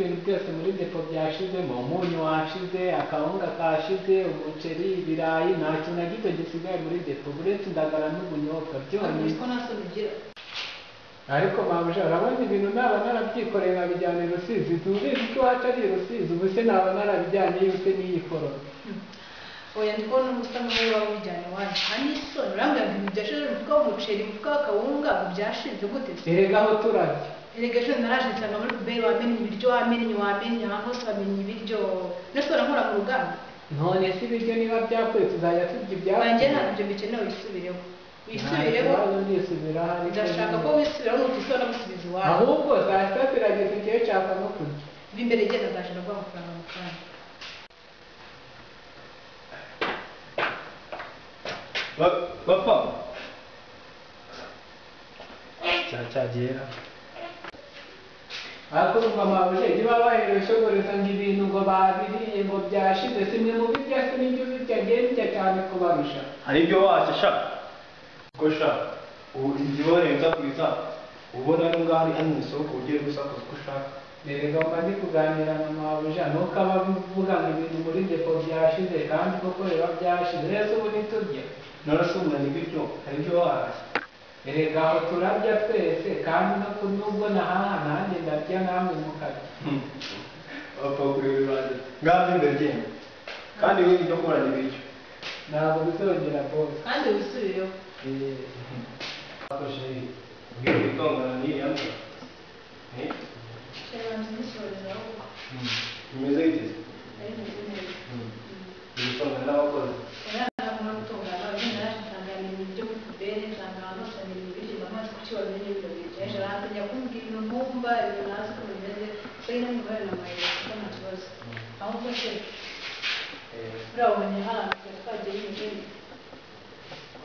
ibintu byose muri depo byashizemo, umunyu washize, akawunga kashize, umuceri, ibirayi, nta kintu na gito gisigaye muri depo uretse indagara n'ubunyobwa byonyine. Ariko mabuja urabona ibintu naba narabyikoreye nkabijyana i Rusizi, tubizi ko iwacu ari i Rusizi, ubu se naba narabijyanye yose n'iyi korona. Oya ndi kubona umusa n'uwo waba ubijyanye iwacu nta n'isoni urambwira ngo ibintu byashize umufuka w'umuceri, umufuka w'akawunga byashize gute se? Erega aho turarya. Erega ejo naraje nsanga muri puberi wamennye ibiryo, wamennye ahantu hose wamennye ibiryo, nese urankora mu ruganda? None se ibiryo niba byapfuye tuzajya turya ibyapfuye? Wanjye ntabwo ibyo bikenewe, wisubireho ndashaka ko wisubiraho nutisubira nagusubiza iwawe. Ahubwo saa sita zirageze igihe nshaka no kurya. Imbere genda ndaje ndaguha amafaranga mu kanya. Papa cyagera ariko umva mabuje niba baherewe shogoreza ngo ibintu ngo babiriye ngo byashize, simwe mu birya se n'ibyo birya ngenda cyane kubarusha. hari ibyo wacu shaka ko shaka ubu iziborenza kwiza ubona ari ngari ari mu isoko ugiye gusakuza uko ushaka. Erega mba ndi kuganira na mabuja nuko aba bivuga ngo ibintu muri depo byashize kandi koko biba byashize, rero ubu ntiturya. none se umuntu ibiryo hari ibyo wahashye. Erega aho turarya twese kandi nubwo nahaha nanjye ndarya namwe mukarya. Papa kureba ibanze ngaho imbere genda kandi wige ibyo kurana ibiryo ntabwo bizongera bose kandi wisubireho. Akoreshe ubwira witongana n'iriya mbwa bimeze bite? Ibitongana n'abakozi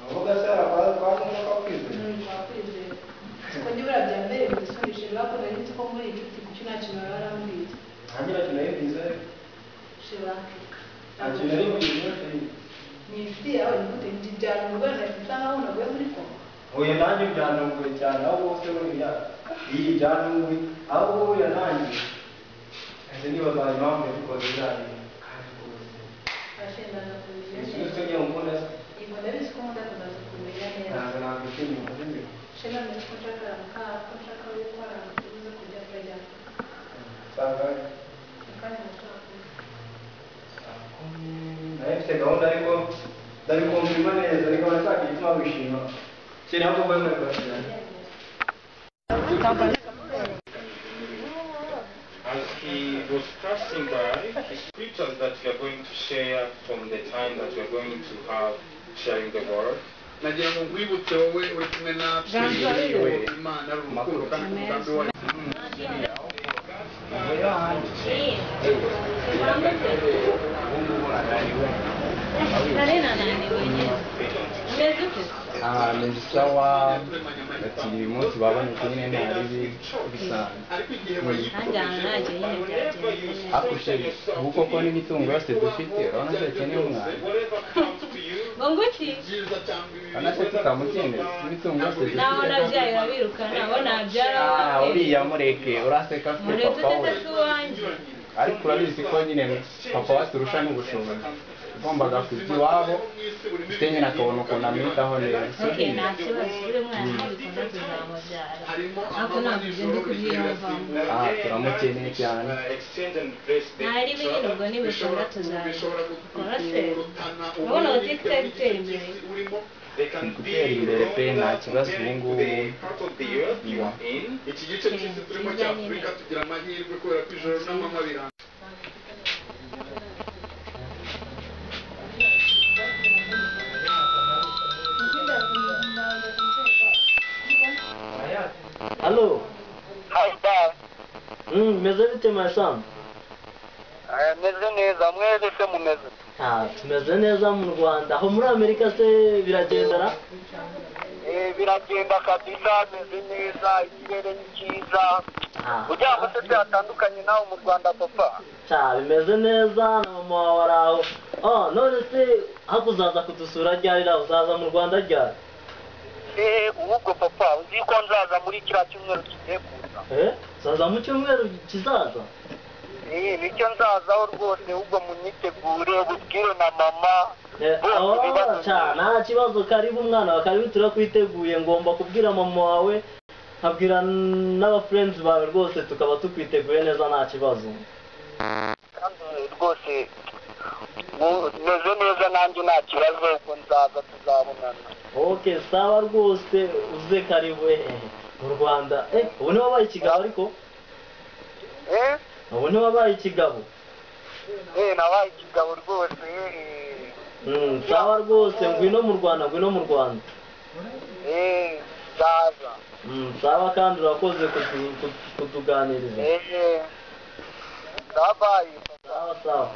avuga se twaje kwakwizera ko njye bya mbere bidusubije bakora n'iki ko muri inshuti kuki nta kintu barambwiye nanjye nta kintu yabwize shirake nta kintu yabwize ni inshuti yawe ni gute njyana umugore nawe aho naguye muri koma. oya nanjye byantunguye cyane aho bose buriya iyi byantunguye aho buriya nanjye ese nibazaye impamvu yabikoze byanjye kandi rwose ashendana kubijya ese ugiye mukunda se ibo ndabizi ko nkunda kuzaza kumenya neza ntabwo nakwishimiye umukozi imbere shema mbere ko nshaka ko nshaka gukora tuze kujya kujya usanga kandi nashaka nawe mfite gahunda ariko ndari kumvima neza ariko nashaka igituma wishima kiri aho uvuye muri basirani. As he was passing by, the scriptures that we are going to share from the time that we are going to have sharing the word. nagira ngo nkwibutse wowe uri kumwe natwe imana ari urukundo kandi umugambi wayo ni sawa ati uyu munsi babonye ko nyine ntari bisanzwe akushe ubu koko n'imitungo yose dufite urabona ko dukeneye umwana ngo nguki urabona ko tutamukeneye imitungo yose dufite naho nabyaye urabirukana abo nabyara uriya mureke uraseka ko papa we ariko urabizi ko nyine papa waturusha n'ubushobozi ugombaga kujya iwabo ufite nyine akabona ukuntu amwitaho neza. Okay, nta kibazo uri mwana ntabikunda tuzamubyara ariko ntabwo ibyo ndi kubyiyumvamo. Turamukeneye cyane ntari binini ubwo nibishobora tuzabikora se urabona butike itari gutera imbere gutera imbere pe nta kibazo ubu ngubu iki gice cy'isi turimo cya Afurika tugira amahirwe kubera ko ijoro n'amanywa biranga. Hello. Hi, Dad. Meze bite my son? Meze neza, mwese se mumeze? Tumeze neza mu Rwanda. Aho muri Amerika se biragendera? Biragenda kabisa, meze neza, ikirere ni cyiza. Kugira ngo se byatandukanye nawe mu Rwanda papa? Bimeze neza na mama wawe araho. None se hakuzaza kudusura ryari uzaza mu Rwanda ryari? Ubwo papa uzi ko nzaza muri kiriya cyumweru kigiye kuza. Uzaza mu cyumweru kizaza? nicyo nzazaho rwose ahubwo munyitegure ububwire na mama nta kibazo karibu umwana wa karibu turakwiteguye ngomba kubwira mama wawe nkabwira n'abafriends bawe rwose tukaba tukwiteguye neza nta kibazo kandi rwose meze neza nanjye nta kibazo ubwo nzaza tuzabonana okay sawa rwose uze karibu mu Rwanda ubu ni wabaye ikigabo ariko ubu ni wabaye ikigabo nabaye ikigabo rwose sawa rwose ngwino mu Rwanda zaza sawa kandi urakoze kutuganiriza sawa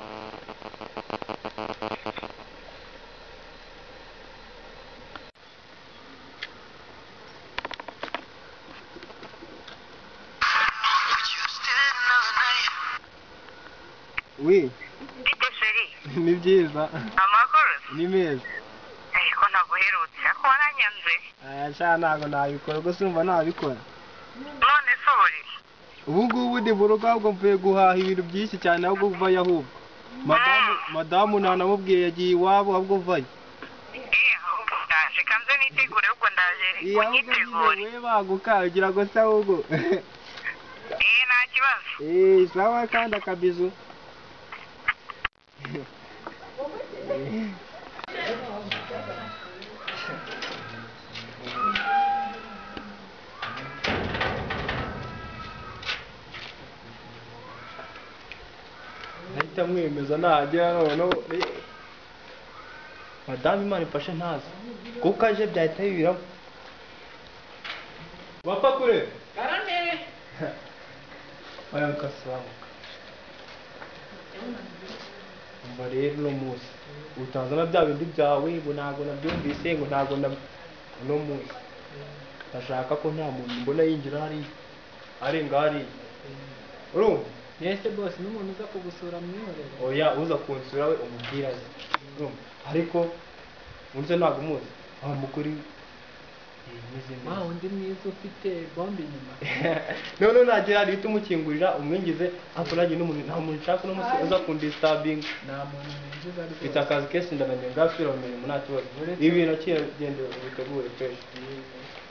Oui. Ni byiza. Amakuru? Ni meza. Ariko naguherutse ko waranyanze. Sha ntago nabikora gusa umva nabikora. None sori. Ubu ngubu ndi mu rugo ahubwo mvuye guhaha ibintu byinshi cyane ahubwo uvayo ahubwo. Madamu nanamubwiye yagiye iwabo ahubwo uvayo. Ndaje kanze nitegure ubwo ndaje kunyitegura. We baguka ugira ngo se ahubwo. Nta kibazo. Sawa kandi akabizu. Nahita mwemeza nahagera noneho madamu Imana ifashe ntazi kuko aje byahita bibiramo wapfa kure Karame. Aya mukasiramuka umva rero uno munsi utazana bya bindi byawe ngo ntabwo nabyumvise ngo ntabwo uno munsi ndashaka ko nta muntu mbona yinjira hariya arenga hariya urumva Nese boss n'umuntu uza kugusura mwihorera. Oya uza kunsura we umubwira urumva ariko unze ntabwo muzi aho mukuri undi mwiza ufite bombe inyuma. none nagera ari tumukingurira umwingize akuranye n'umuntu nta muntu nshaka no musi uza kundistabing nta muntu mwinjiza ariko bita akazi kese ndamenye ngafira mu mirimo nta kibazo ibi nakira gende ubitegure fresh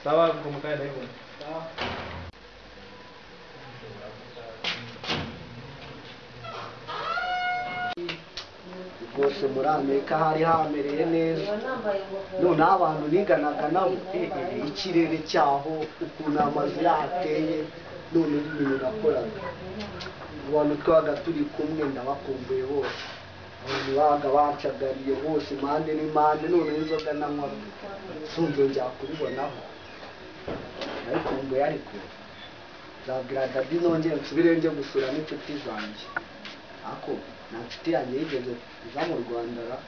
sawa ngo mukaya ndabibona sawa rwose muri Amerika hari hamereye neza noneho abantu biganaga nabo ikirere cyaho ukuntu amazu yateye none n'ibintu nakoraga abantu twabaga turi kumwe ndabakumbuye bose abantu babaga bacagariye bose impande n'impande none inzoga nanywa sinzongera kubibonaho nabikumbuye ariko nzabwira Dadi nongere nsubire njye gusura n'inshuti zanjye ako nta nshuti yanjye yigeze iza mu Rwanda ra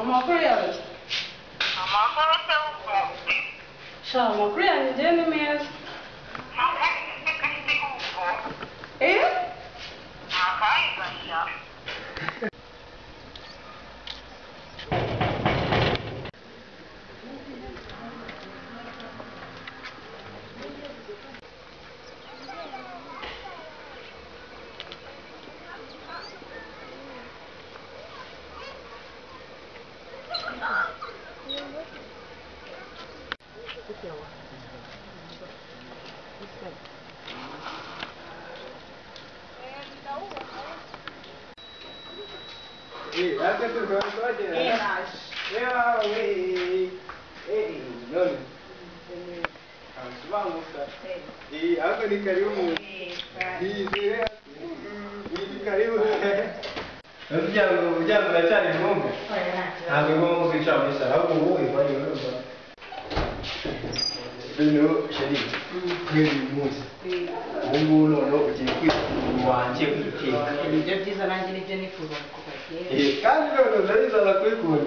Amakuru yawe? Amakuru se uko? Sha amakuru yanjye njyewe ni meza. Nibyo byiza nanjye nibyo nifuza kuva kera. kandi none ndabizana kuri kuntu